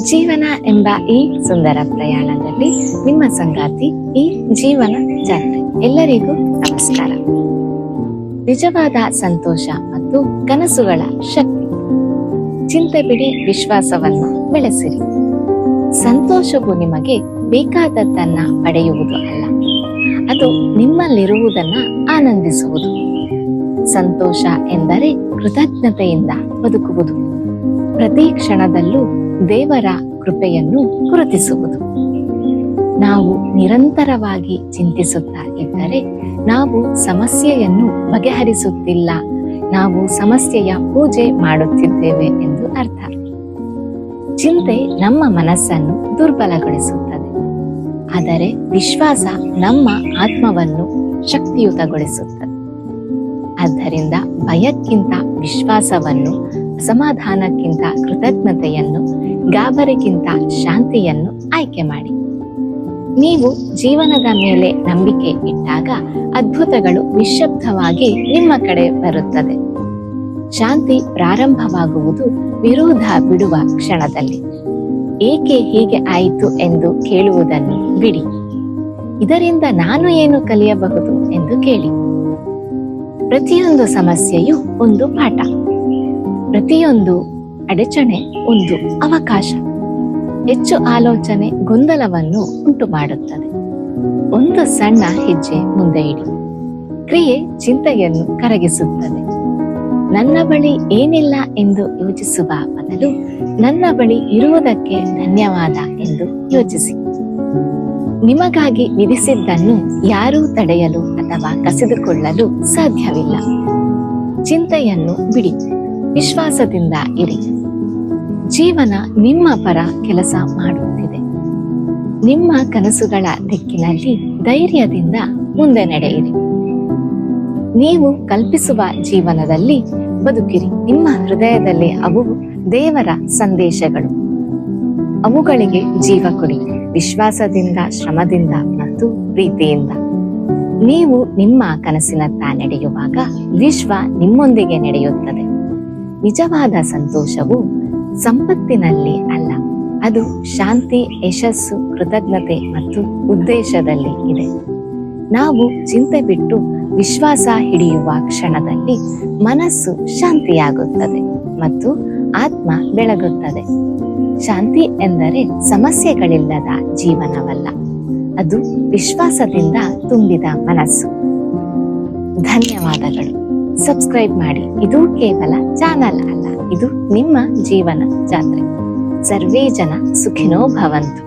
ಜೀವನ ಎಂಬ ಈ ಸುಂದರ ಪ್ರಯಾಣದಲ್ಲಿ ನಿಮ್ಮ ಸಂಗಾತಿ ಈ ಜೀವನ ಜಾತ್ರೆ. ಎಲ್ಲರಿಗೂ ನಮಸ್ಕಾರ. ನಿಜವಾದ ಸಂತೋಷ ಮತ್ತು ಕನಸುಗಳ ಶಕ್ತಿ. ಚಿಂತೆ ಬಿಡಿ, ವಿಶ್ವಾಸವನ್ನು ಬೆಳೆಸಿರಿ. ಸಂತೋಷವು ನಿಮಗೆ ಬೇಕಾದದ್ದನ್ನ ಪಡೆಯುವುದು ಅಲ್ಲ, ಅದು ನಿಮ್ಮಲ್ಲಿರುವುದನ್ನ ಆನಂದಿಸುವುದು. ಸಂತೋಷ ಎಂದರೆ ಕೃತಜ್ಞತೆಯಿಂದ ಬದುಕುವುದು. ಪ್ರತಿ ಕ್ಷಣದಲ್ಲೂ ದೇವರ ಕೃಪೆಯನ್ನು ಗುರುತಿಸುವುದು. ನಾವು ನಿರಂತರವಾಗಿ ಚಿಂತಿಸುತ್ತಾ ಇದ್ದರೆ ನಾವು ಸಮಸ್ಯೆಯನ್ನು ಬಗೆಹರಿಸುತ್ತಿಲ್ಲ, ನಾವು ಸಮಸ್ಯೆಯ ಪೂಜೆ ಮಾಡುತ್ತಿದ್ದೇವೆ ಎಂದು ಅರ್ಥ. ಚಿಂತೆ ನಮ್ಮ ಮನಸ್ಸನ್ನು ದುರ್ಬಲಗೊಳಿಸುತ್ತದೆ, ಆದರೆ ವಿಶ್ವಾಸ ನಮ್ಮ ಆತ್ಮವನ್ನು ಶಕ್ತಿಯುತಗೊಳಿಸುತ್ತದೆ. ಆದ್ದರಿಂದ ಭಯಕ್ಕಿಂತ ವಿಶ್ವಾಸವನ್ನು, ಅಸಮಾಧಾನಕ್ಕಿಂತ ಕೃತಜ್ಞತೆಯನ್ನು, ಗಾಬರಿಗಿಂತ ಶಾಂತಿಯನ್ನು ಆಯ್ಕೆ ಮಾಡಿ. ನೀವು ಜೀವನದ ಮೇಲೆ ನಂಬಿಕೆ ಇಟ್ಟಾಗ ಅದ್ಭುತಗಳು ನಿಶ್ಶಬ್ದವಾಗಿ ನಿಮ್ಮ ಕಡೆ ಬರುತ್ತದೆ. ಶಾಂತಿ ಪ್ರಾರಂಭವಾಗುವುದು ವಿರೋಧ ಬಿಡುವ ಕ್ಷಣದಲ್ಲಿ. ಏಕೆ ಹೀಗೆ ಆಯಿತು ಎಂದು ಕೇಳುವುದನ್ನು ಬಿಡಿ. ಇದರಿಂದ ನಾನು ಏನು ಕಲಿಯಬಹುದು ಎಂದು ಕೇಳಿ. ಪ್ರತಿಯೊಂದು ಸಮಸ್ಯೆಯು ಒಂದು ಪಾಠ, ಪ್ರತಿಯೊಂದು ಅಡಚಣೆ ಒಂದು ಅವಕಾಶ. ಹೆಚ್ಚು ಆಲೋಚನೆ ಗೊಂದಲವನ್ನು ಉಂಟು ಮಾಡುತ್ತದೆ. ಒಂದು ಸಣ್ಣ ಹೆಜ್ಜೆ ಮುಂದೆ ಇಡಿ. ಕ್ರಿಯೆ ಚಿಂತೆಯನ್ನು ಕರಗಿಸುತ್ತದೆ. ನನ್ನ ಬಳಿ ಏನಿಲ್ಲ ಎಂದು ಯೋಚಿಸುವ ಬದಲು ನನ್ನ ಬಳಿ ಇರುವುದಕ್ಕೆ ಧನ್ಯವಾದ ಎಂದು ಯೋಚಿಸಿ. ನಿಮಗಾಗಿ ವಿಧಿಸಿದ್ದನ್ನು ಯಾರೂ ತಡೆಯಲು ಅಥವಾ ಕಸಿದುಕೊಳ್ಳಲು ಸಾಧ್ಯವಿಲ್ಲ. ಚಿಂತೆಯನ್ನು ಬಿಡಿ, ವಿಶ್ವಾಸದಿಂದ ಇರಿ. ಜೀವನ ನಿಮ್ಮ ಪರ ಕೆಲಸ ಮಾಡುತ್ತಿದೆ. ನಿಮ್ಮ ಕನಸುಗಳ ದಿಕ್ಕಿನಲ್ಲಿ ಧೈರ್ಯದಿಂದ ಮುಂದೆ ನಡೆಯಿರಿ. ನೀವು ಕಲ್ಪಿಸುವ ಜೀವನದಲ್ಲಿ ಬದುಕಿರಿ. ನಿಮ್ಮ ಹೃದಯದಲ್ಲಿ ಅವು ದೇವರ ಸಂದೇಶಗಳು. ಅವುಗಳಿಗೆ ಜೀವ ಕೊಡಿ, ವಿಶ್ವಾಸದಿಂದ, ಶ್ರಮದಿಂದ ಮತ್ತು ಪ್ರೀತಿಯಿಂದ. ನೀವು ನಿಮ್ಮ ಕನಸಿನತ್ತ ನಡೆಯುವಾಗ ವಿಶ್ವ ನಿಮ್ಮೊಂದಿಗೆ ನಡೆಯುತ್ತದೆ. ನಿಜವಾದ ಸಂತೋಷವು ಸಂಪತ್ತಿನಲ್ಲಿ ಅಲ್ಲ, ಅದು ಶಾಂತಿ, ಯಶಸ್ಸು, ಕೃತಜ್ಞತೆ ಮತ್ತು ಉದ್ದೇಶದಲ್ಲಿ ಇದೆ. ನಾವು ಚಿಂತೆ ಬಿಟ್ಟು ವಿಶ್ವಾಸ ಹಿಡಿಯುವ ಕ್ಷಣದಲ್ಲಿ ಮನಸ್ಸು ಶಾಂತಿಯಾಗುತ್ತದೆ ಮತ್ತು ಆತ್ಮ ಬೆಳಗುತ್ತದೆ. ಶಾಂತಿ ಎಂದರೆ ಸಮಸ್ಯೆಗಳಿಲ್ಲದ ಜೀವನವಲ್ಲ, ಅದು ವಿಶ್ವಾಸದಿಂದ ತುಂಬಿದ ಮನಸ್ಸು. ಧನ್ಯವಾದಗಳು. ಸಬ್ಸ್ಕ್ರೈಬ್ ಮಾಡಿ. ಇದು ಕೇವಲ ಚಾನಲ್ ಅಲ್ಲ, ಇದು ನಿಮ್ಮ ಜೀವನ ಜಾತ್ರೆ. ಸರ್ವೇ ಜನ ಸುಖಿನೋ ಭವಂತು.